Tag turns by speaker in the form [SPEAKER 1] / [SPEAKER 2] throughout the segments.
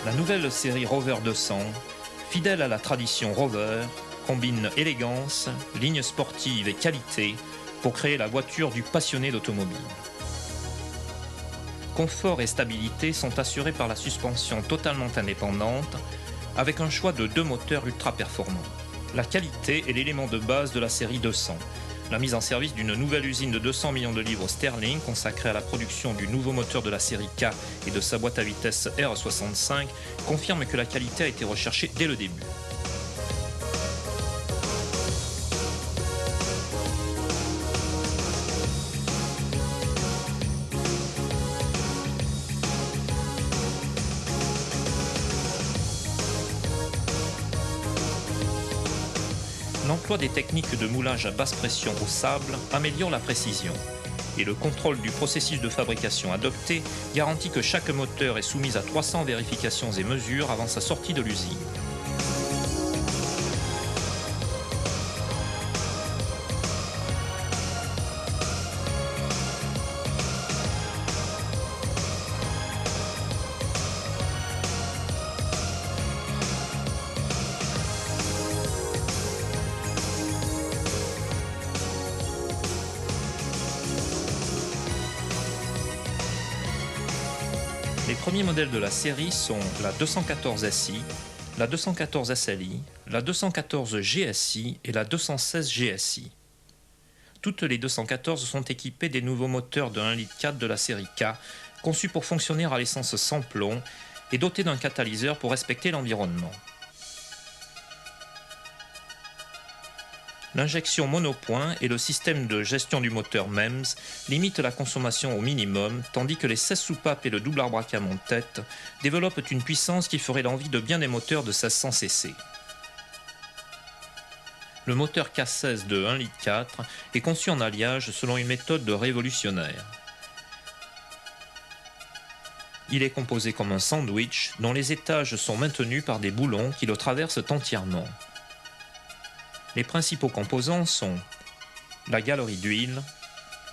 [SPEAKER 1] La nouvelle série Rover 200, fidèle à la tradition Rover, combine élégance, ligne sportive et qualité pour créer la voiture du passionné d'automobile. Confort et stabilité sont assurés par la suspension totalement indépendante avec un choix de 2 moteurs ultra performants. La qualité est l'élément de base de la série 200. La mise en service d'une nouvelle usine de 200 millions de livres sterling consacrée à la production du nouveau moteur de la série K et de sa boîte à vitesse R65 confirme que la qualité a été recherchée dès le début. L'emploi des techniques de moulage à basse pression au sable améliore la précision et le contrôle du processus de fabrication adopté garantit que chaque moteur est soumis à 300 vérifications et mesures avant sa sortie de l'usine. Les premiers modèles de la série sont la 214 SI, la 214 SLI, la 214 GSI et la 216 GSI. Toutes les 214 sont équipées des nouveaux moteurs de 1,4 litre de la série K, conçus pour fonctionner à l'essence sans plomb et dotés d'un catalyseur pour respecter l'environnement. L'injection monopoint et le système de gestion du moteur MEMS limitent la consommation au minimum, tandis que les 16 soupapes et le double arbre à cam en tête développent une puissance qui ferait l'envie de bien des moteurs de 1600 cc. Le moteur K16 de 1,4 litre est conçu en alliage selon une méthode révolutionnaire. Il est composé comme un sandwich dont les étages sont maintenus par des boulons qui le traversent entièrement. Les principaux composants sont la galerie d'huile,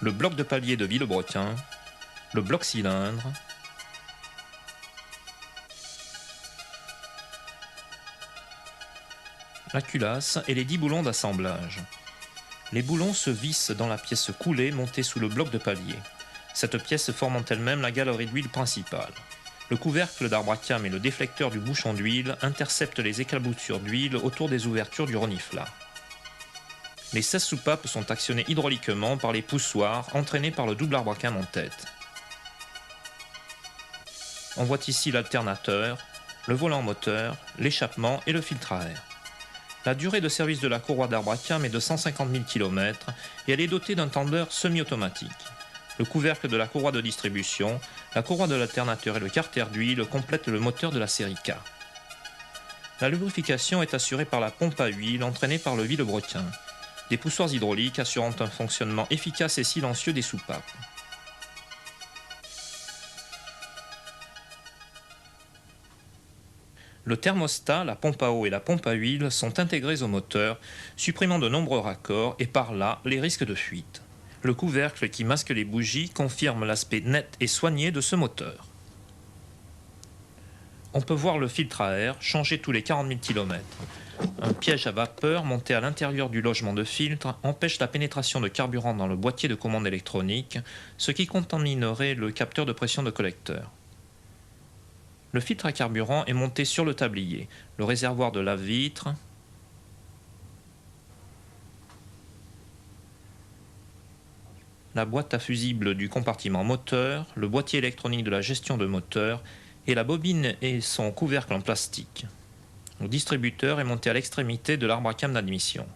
[SPEAKER 1] le bloc de palier de Villebrequin, le bloc cylindre, la culasse et les 10 boulons d'assemblage. Les boulons se vissent dans la pièce coulée montée sous le bloc de palier. Cette pièce forme elle-même la galerie d'huile principale. Le couvercle d'arbre à cam et le déflecteur du bouchon d'huile interceptent les éclaboussures d'huile autour des ouvertures du reniflat. Les 16 soupapes sont actionnées hydrauliquement par les poussoirs entraînés par le double arbre à cam en tête. On voit ici l'alternateur, le volant moteur, l'échappement et le filtre à air. La durée de service de la courroie d'arbre à cam est de 150 000 km et elle est dotée d'un tendeur semi-automatique. Le couvercle de la courroie de distribution, la courroie de l'alternateur et le carter d'huile complètent le moteur de la série K. La lubrification est assurée par la pompe à huile entraînée par le Villebrequin. Des poussoirs hydrauliques assurant un fonctionnement efficace et silencieux des soupapes. Le thermostat, la pompe à eau et la pompe à huile sont intégrés au moteur, supprimant de nombreux raccords et par là les risques de fuite. Le couvercle qui masque les bougies confirme l'aspect net et soigné de ce moteur. On peut voir le filtre à air changer tous les 40 000 km. Un piège à vapeur monté à l'intérieur du logement de filtre empêche la pénétration de carburant dans le boîtier de commande électronique, ce qui contaminerait le capteur de pression de collecteur. Le filtre à carburant est monté sur le tablier, le réservoir de lave-vitre, la boîte à fusible du compartiment moteur, le boîtier électronique de la gestion de moteur et la bobine et son couvercle en plastique. Le distributeur est monté à l'extrémité de l'arbre à cam d'admission.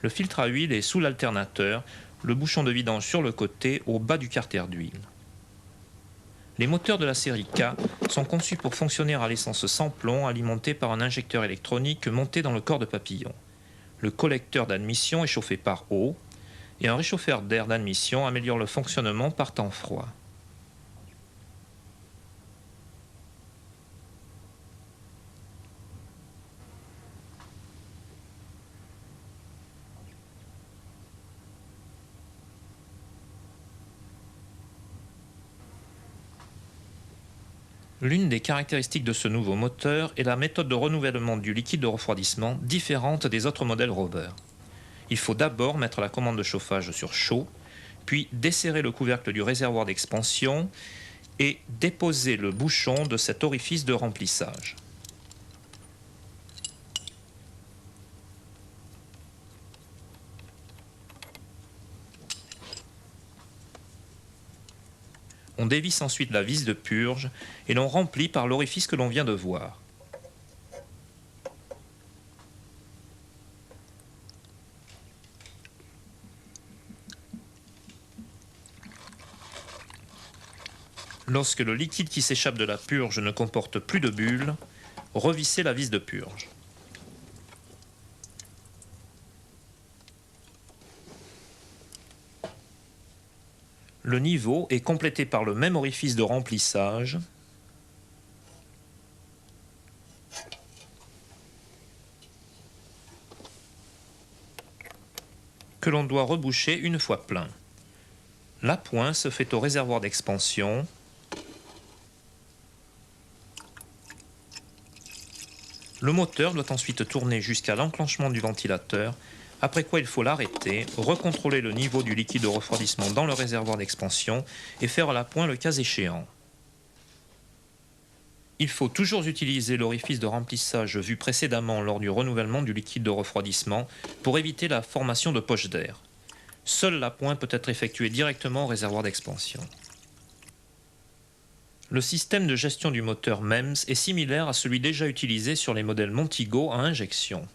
[SPEAKER 1] Le filtre à huile est sous l'alternateur, le bouchon de vidange sur le côté au bas du carter d'huile. Les moteurs de la série K sont conçus pour fonctionner à l'essence sans plomb alimenté par un injecteur électronique monté dans le corps de papillon. Le collecteur d'admission est chauffé par eau et un réchauffeur d'air d'admission améliore le fonctionnement par temps froid. L'une des caractéristiques de ce nouveau moteur est la méthode de renouvellement du liquide de refroidissement différente des autres modèles Rover. Il faut d'abord mettre la commande de chauffage sur chaud, puis desserrer le couvercle du réservoir d'expansion et déposer le bouchon de cet orifice de remplissage. On dévisse ensuite la vis de purge et l'on remplit par l'orifice que l'on vient de voir. Lorsque le liquide qui s'échappe de la purge ne comporte plus de bulles, revissez la vis de purge. Le niveau est complété par le même orifice de remplissage que l'on doit reboucher une fois plein. L'appoint se fait au réservoir d'expansion Le moteur doit ensuite tourner jusqu'à l'enclenchement du ventilateur, après quoi il faut l'arrêter, recontrôler le niveau du liquide de refroidissement dans le réservoir d'expansion et faire l'appoint le cas échéant. Il faut toujours utiliser l'orifice de remplissage vu précédemment lors du renouvellement du liquide de refroidissement pour éviter la formation de poches d'air. Seul l'appoint peut être effectué directement au réservoir d'expansion. Le système de gestion du moteur MEMS est similaire à celui déjà utilisé sur les modèles Montego à injection.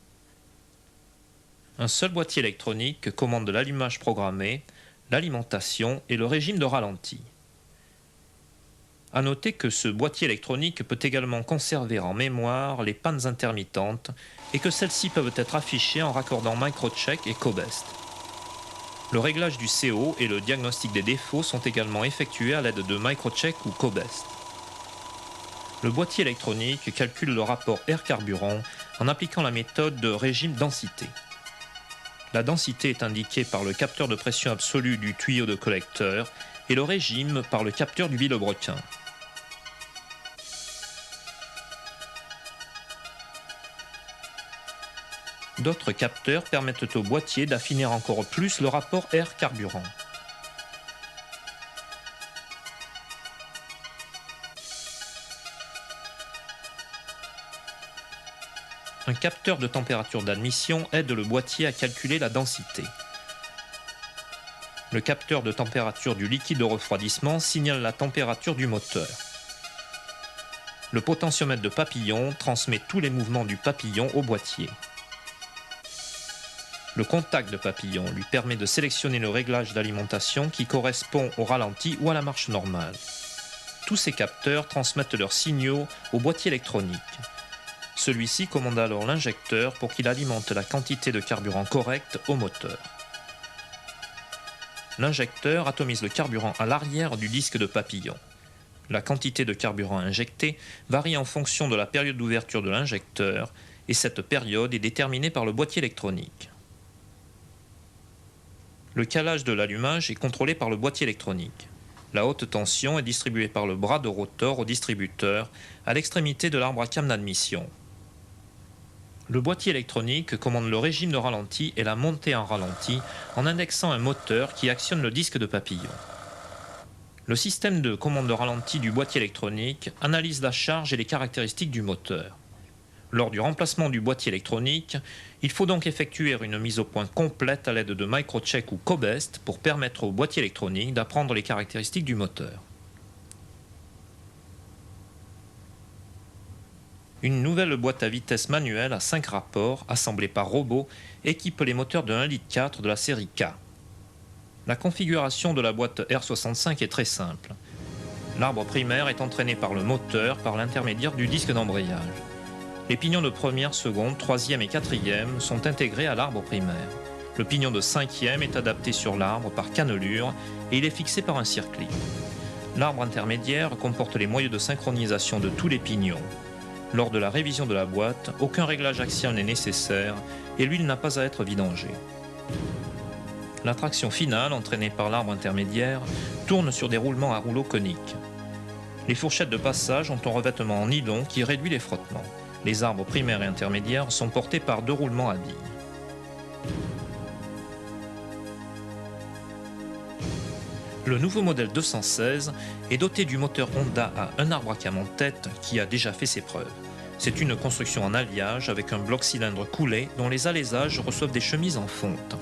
[SPEAKER 1] Un seul boîtier électronique commande l'allumage programmé, l'alimentation et le régime de ralenti. A noter que ce boîtier électronique peut également conserver en mémoire les pannes intermittentes et que celles-ci peuvent être affichées en raccordant Microcheck et Cobest. Le réglage du CO et le diagnostic des défauts sont également effectués à l'aide de Microcheck ou Cobest. Le boîtier électronique calcule le rapport air-carburant en appliquant la méthode de régime densité. La densité est indiquée par le capteur de pression absolue du tuyau de collecteur et le régime par le capteur du vilebrequin. D'autres capteurs permettent au boîtier d'affiner encore plus le rapport air-carburant. Un capteur de température d'admission aide le boîtier à calculer la densité. Le capteur de température du liquide de refroidissement signale la température du moteur. Le potentiomètre de papillon transmet tous les mouvements du papillon au boîtier. Le contact de papillon lui permet de sélectionner le réglage d'alimentation qui correspond au ralenti ou à la marche normale. Tous ces capteurs transmettent leurs signaux au boîtier électronique. Celui-ci commande alors l'injecteur pour qu'il alimente la quantité de carburant correcte au moteur. L'injecteur atomise le carburant à l'arrière du disque de papillon. La quantité de carburant injecté varie en fonction de la période d'ouverture de l'injecteur et cette période est déterminée par le boîtier électronique. Le calage de l'allumage est contrôlé par le boîtier électronique. La haute tension est distribuée par le bras de rotor au distributeur à l'extrémité de l'arbre à cam d'admission. Le boîtier électronique commande le régime de ralenti et la montée en ralenti en indexant un moteur qui actionne le disque de papillon. Le système de commande de ralenti du boîtier électronique analyse la charge et les caractéristiques du moteur. Lors du remplacement du boîtier électronique, il faut donc effectuer une mise au point complète à l'aide de Microcheck ou Cobest pour permettre au boîtier électronique d'apprendre les caractéristiques du moteur. Une nouvelle boîte à vitesse manuelle à 5 rapports, assemblée par robot, équipe les moteurs de 1,4 litre de la série K. La configuration de la boîte R65 est très simple. L'arbre primaire est entraîné par le moteur par l'intermédiaire du disque d'embrayage. Les pignons de première, seconde, troisième et quatrième sont intégrés à l'arbre primaire. Le pignon de cinquième est adapté sur l'arbre par cannelure et il est fixé par un circlet. L'arbre intermédiaire comporte les moyeux de synchronisation de tous les pignons. Lors de la révision de la boîte, aucun réglage axial n'est nécessaire et l'huile n'a pas à être vidangée. La traction finale, entraînée par l'arbre intermédiaire, tourne sur des roulements à rouleaux coniques. Les fourchettes de passage ont un revêtement en nylon qui réduit les frottements. Les arbres primaires et intermédiaires sont portés par 2 roulements à billes. Le nouveau modèle 216 est doté du moteur Honda à un arbre à cam en tête qui a déjà fait ses preuves. C'est une construction en alliage avec un bloc cylindre coulé dont les alaisages reçoivent des chemises en fonte.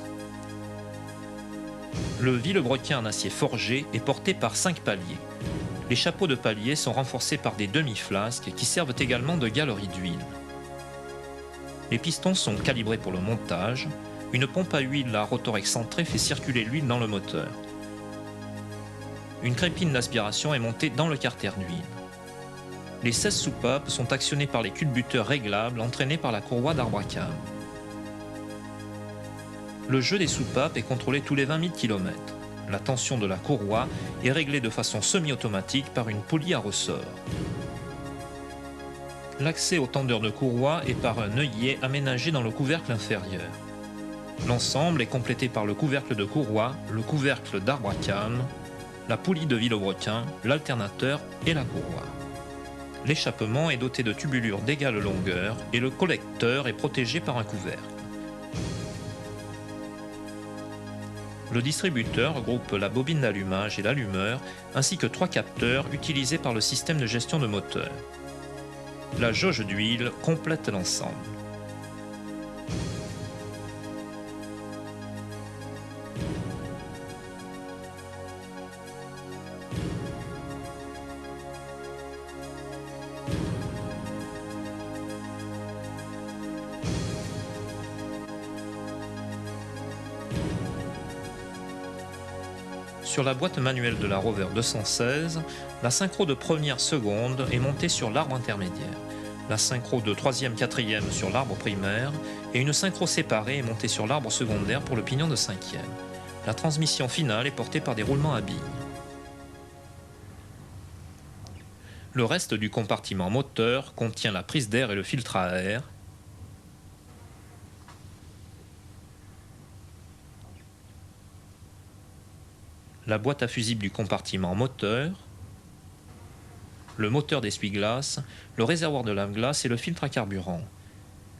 [SPEAKER 1] Le Villebrequin en acier forgé est porté par 5 paliers. Les chapeaux de palier sont renforcés par des demi-flasques qui servent également de galerie d'huile. Les pistons sont calibrés pour le montage. Une pompe à huile à rotor excentré fait circuler l'huile dans le moteur. Une crépine d'aspiration est montée dans le carter d'huile. Les 16 soupapes sont actionnées par les culbuteurs réglables entraînés par la courroie d'arbre à cam. Le jeu des soupapes est contrôlé tous les 20 000 km. La tension de la courroie est réglée de façon semi-automatique par une poulie à ressort. L'accès au tendeur de courroie est par un œillet aménagé dans le couvercle inférieur. L'ensemble est complété par le couvercle de courroie, le couvercle d'arbre à cam, la poulie de Villebrequin, l'alternateur et la courroie. L'échappement est doté de tubulures d'égale longueur et le collecteur est protégé par un couvercle. Le distributeur regroupe la bobine d'allumage et l'allumeur, ainsi que 3 capteurs utilisés par le système de gestion de moteur. La jauge d'huile complète l'ensemble. Sur la boîte manuelle de la Rover 216, la synchro de première seconde est montée sur l'arbre intermédiaire, la synchro de troisième quatrième sur l'arbre primaire et une synchro séparée est montée sur l'arbre secondaire pour le pignon de cinquième. La transmission finale est portée par des roulements à billes. Le reste du compartiment moteur contient la prise d'air et le filtre à air, la boîte à fusible du compartiment moteur, le moteur d'essuie-glace, le réservoir de lave-glace et le filtre à carburant.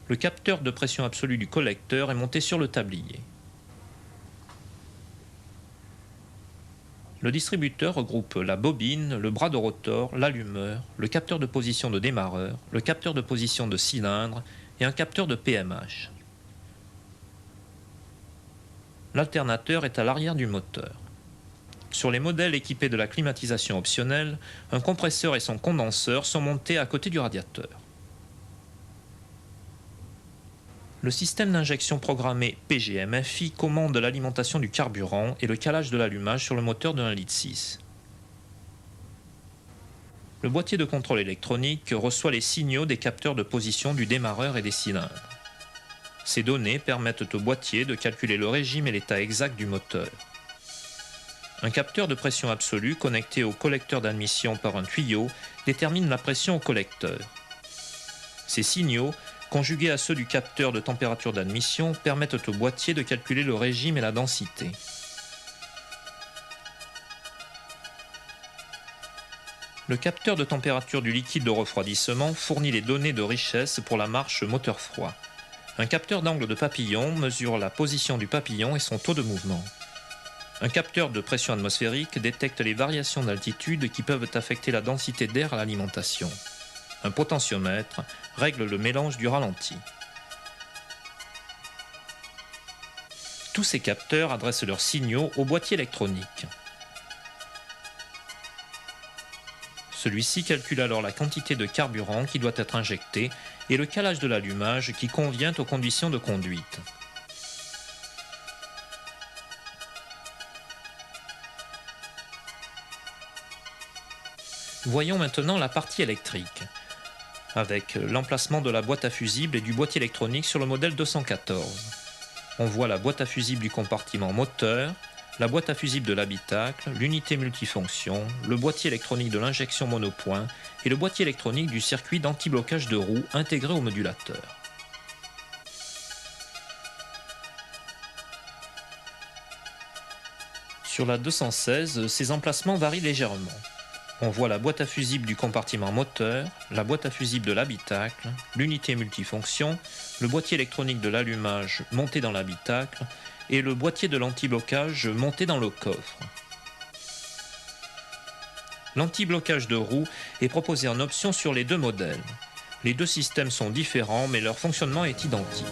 [SPEAKER 1] Le capteur de pression absolue du collecteur est monté sur le tablier. Le distributeur regroupe la bobine, le bras de rotor, l'allumeur, le capteur de position de démarreur, le capteur de position de cylindre et un capteur de PMH. L'alternateur est à l'arrière du moteur. Sur les modèles équipés de la climatisation optionnelle, un compresseur et son condenseur sont montés à côté du radiateur. Le système d'injection programmé PGM-FI commande l'alimentation du carburant et le calage de l'allumage sur le moteur de 1,6 litre. Le boîtier de contrôle électronique reçoit les signaux des capteurs de position du démarreur et des cylindres. Ces données permettent au boîtier de calculer le régime et l'état exact du moteur. Un capteur de pression absolue connecté au collecteur d'admission par un tuyau détermine la pression au collecteur. Ces signaux, conjugués à ceux du capteur de température d'admission, permettent au boîtier de calculer le régime et la densité. Le capteur de température du liquide de refroidissement fournit les données de richesse pour la marche moteur froid. Un capteur d'angle de papillon mesure la position du papillon et son taux de mouvement. Un capteur de pression atmosphérique détecte les variations d'altitude qui peuvent affecter la densité d'air à l'alimentation. Un potentiomètre règle le mélange du ralenti. Tous ces capteurs adressent leurs signaux au boîtier électronique. Celui-ci calcule alors la quantité de carburant qui doit être injectée et le calage de l'allumage qui convient aux conditions de conduite. Voyons maintenant la partie électrique, avec l'emplacement de la boîte à fusible et du boîtier électronique sur le modèle 214. On voit la boîte à fusible du compartiment moteur, la boîte à fusible de l'habitacle, l'unité multifonction, le boîtier électronique de l'injection monopoint et le boîtier électronique du circuit d'anti-blocage de roue intégré au modulateur. Sur la 216, ces emplacements varient légèrement. On voit la boîte à fusibles du compartiment moteur, la boîte à fusibles de l'habitacle, l'unité multifonction, le boîtier électronique de l'allumage monté dans l'habitacle et le boîtier de l'anti-blocage monté dans le coffre. L'anti-blocage de roue est proposé en option sur les deux modèles. Les deux systèmes sont différents mais leur fonctionnement est identique.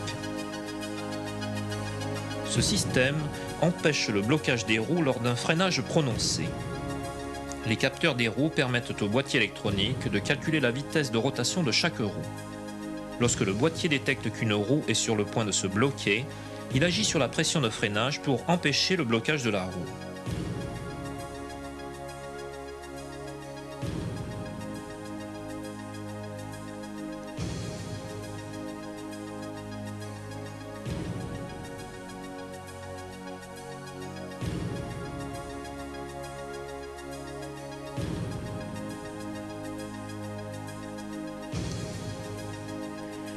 [SPEAKER 1] Ce système empêche le blocage des roues lors d'un freinage prononcé. Les capteurs des roues permettent au boîtier électronique de calculer la vitesse de rotation de chaque roue. Lorsque le boîtier détecte qu'une roue est sur le point de se bloquer, il agit sur la pression de freinage pour empêcher le blocage de la roue.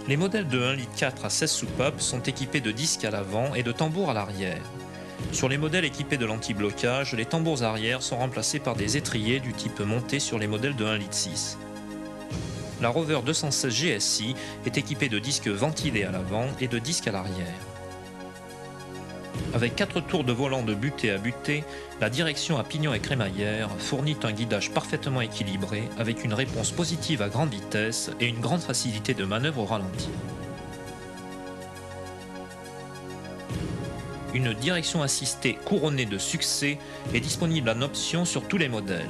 [SPEAKER 1] Les modèles de 1,4 litre à 16 soupapes sont équipés de disques à l'avant et de tambours à l'arrière. Sur les modèles équipés de l'anti-blocage, les tambours arrière sont remplacés par des étriers du type monté sur les modèles de 1,6 litre. La Rover 216 GSI est équipée de disques ventilés à l'avant et de disques à l'arrière. Avec 4 tours de volant de butée à butée, la direction à pignon et crémaillère fournit un guidage parfaitement équilibré avec une réponse positive à grande vitesse et une grande facilité de manœuvre au ralenti. Une direction assistée couronnée de succès est disponible en option sur tous les modèles.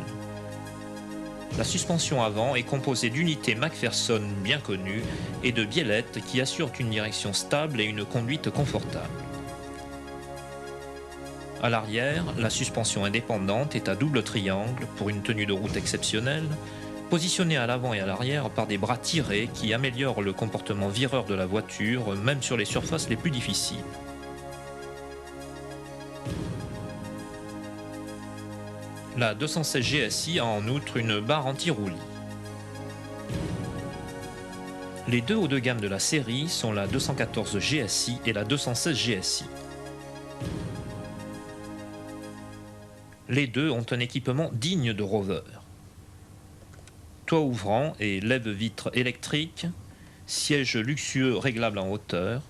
[SPEAKER 1] La suspension avant est composée d'unités McPherson bien connues et de biellettes qui assurent une direction stable et une conduite confortable. À l'arrière, la suspension indépendante est à double triangle pour une tenue de route exceptionnelle, positionnée à l'avant et à l'arrière par des bras tirés qui améliorent le comportement vireur de la voiture, même sur les surfaces les plus difficiles. La 216 GSI a en outre une barre anti-roulis. Les deux hauts de gamme de la série sont la 214 GSI et la 216 GSI. Les deux ont un équipement digne de Rover. Toit ouvrant et lève-vitres électriques, siège luxueux réglable en hauteur.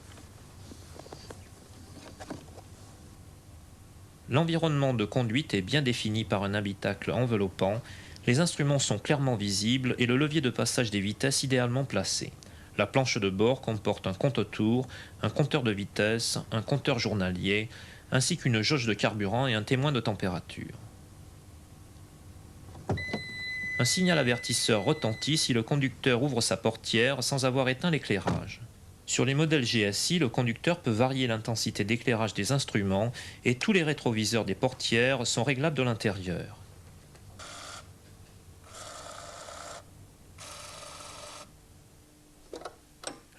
[SPEAKER 1] L'environnement de conduite est bien défini par un habitacle enveloppant, les instruments sont clairement visibles et le levier de passage des vitesses idéalement placé. La planche de bord comporte un compte-tours, un compteur de vitesse, un compteur journalier, ainsi qu'une jauge de carburant et un témoin de température. Un signal avertisseur retentit si le conducteur ouvre sa portière sans avoir éteint l'éclairage. Sur les modèles GSI, le conducteur peut varier l'intensité d'éclairage des instruments et tous les rétroviseurs des portières sont réglables de l'intérieur.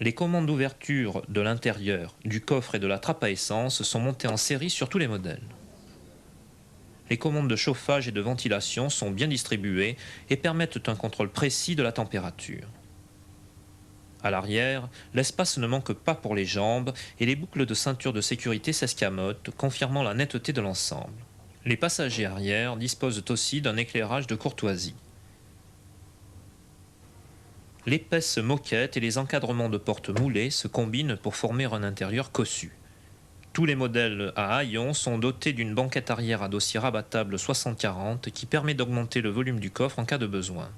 [SPEAKER 1] Les commandes d'ouverture de l'intérieur, du coffre et de la trappe à essence sont montées en série sur tous les modèles. Les commandes de chauffage et de ventilation sont bien distribuées et permettent un contrôle précis de la température. À l'arrière, l'espace ne manque pas pour les jambes et les boucles de ceinture de sécurité s'escamotent, confirmant la netteté de l'ensemble. Les passagers arrière disposent aussi d'un éclairage de courtoisie. L'épaisse moquette et les encadrements de portes moulées se combinent pour former un intérieur cossu. Tous les modèles à haillons sont dotés d'une banquette arrière à dossier rabattable 60-40 qui permet d'augmenter le volume du coffre en cas de besoin.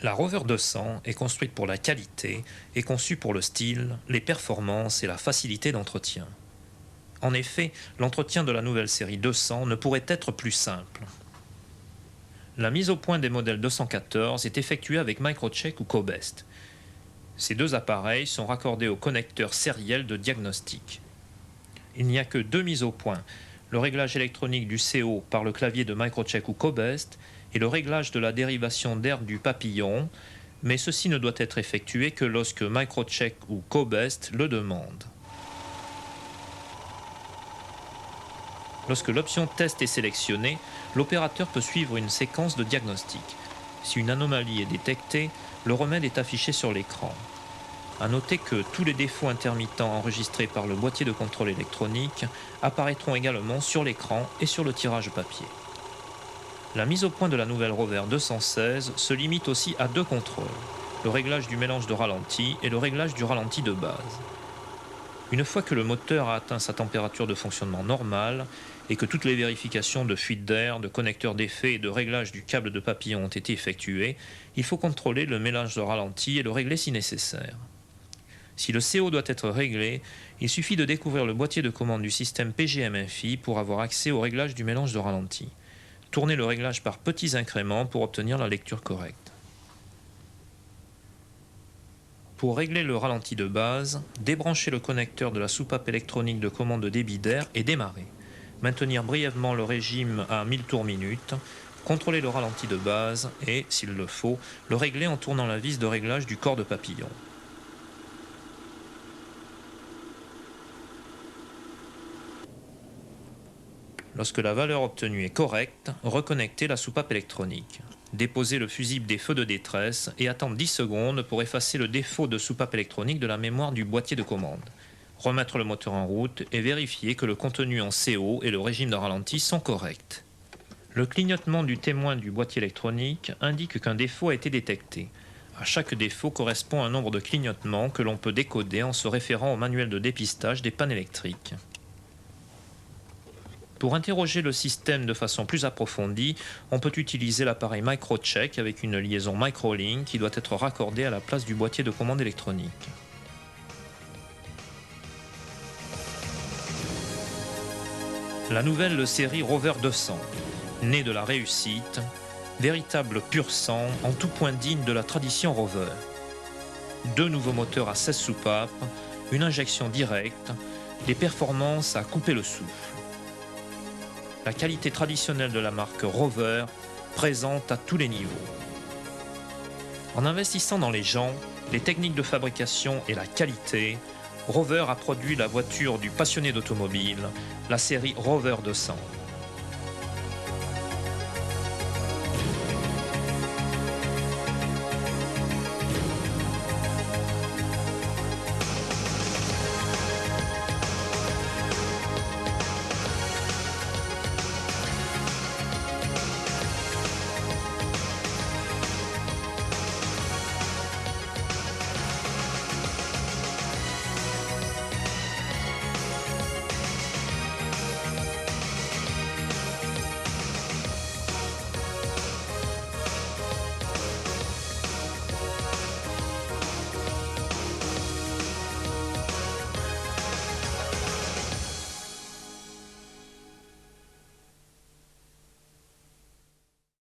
[SPEAKER 1] La Rover 200 est construite pour la qualité et conçue pour le style, les performances et la facilité d'entretien. En effet, l'entretien de la nouvelle série 200 ne pourrait être plus simple. La mise au point des modèles 214 est effectuée avec Microcheck ou Cobest. Ces deux appareils sont raccordés au connecteur sériel de diagnostic. Il n'y a que deux mises au point, le réglage électronique du CO par le clavier de Microcheck ou Cobest et le réglage de la dérivation d'air du papillon, mais ceci ne doit être effectué que lorsque Microcheck ou Cobest le demande. Lorsque l'option test est sélectionnée, l'opérateur peut suivre une séquence de diagnostic. Si une anomalie est détectée, le remède est affiché sur l'écran. A noter que tous les défauts intermittents enregistrés par le boîtier de contrôle électronique apparaîtront également sur l'écran et sur le tirage papier. La mise au point de la nouvelle Rover 216 se limite aussi à deux contrôles, le réglage du mélange de ralenti et le réglage du ralenti de base. Une fois que le moteur a atteint sa température de fonctionnement normale et que toutes les vérifications de fuite d'air, de connecteur d'effet et de réglage du câble de papillon ont été effectuées, il faut contrôler le mélange de ralenti et le régler si nécessaire. Si le CO doit être réglé, il suffit de découvrir le boîtier de commande du système PGM-FI pour avoir accès au réglage du mélange de ralenti. Tournez le réglage par petits incréments pour obtenir la lecture correcte. Pour régler le ralenti de base, débranchez le connecteur de la soupape électronique de commande de débit d'air et démarrez. Maintenir brièvement le régime à 1000 tours minute, contrôler le ralenti de base et, s'il le faut, le régler en tournant la vis de réglage du corps de papillon. Lorsque la valeur obtenue est correcte, reconnectez la soupape électronique. Déposez le fusible des feux de détresse et attendre 10 secondes pour effacer le défaut de soupape électronique de la mémoire du boîtier de commande. Remettre le moteur en route et vérifier que le contenu en CO et le régime de ralenti sont corrects. Le clignotement du témoin du boîtier électronique indique qu'un défaut a été détecté. À chaque défaut correspond un nombre de clignotements que l'on peut décoder en se référant au manuel de dépistage des pannes électriques. Pour interroger le système de façon plus approfondie, on peut utiliser l'appareil MicroCheck avec une liaison MicroLink qui doit être raccordée à la place du boîtier de commande électronique. La nouvelle série Rover 200, née de la réussite, véritable pur sang en tout point digne de la tradition Rover. 2 nouveaux moteurs à 16 soupapes, une injection directe, des performances à couper le souffle. La qualité traditionnelle de la marque Rover, présente à tous les niveaux. En investissant dans les gens, les techniques de fabrication et la qualité, Rover a produit la voiture du passionné d'automobile, la série Rover 200.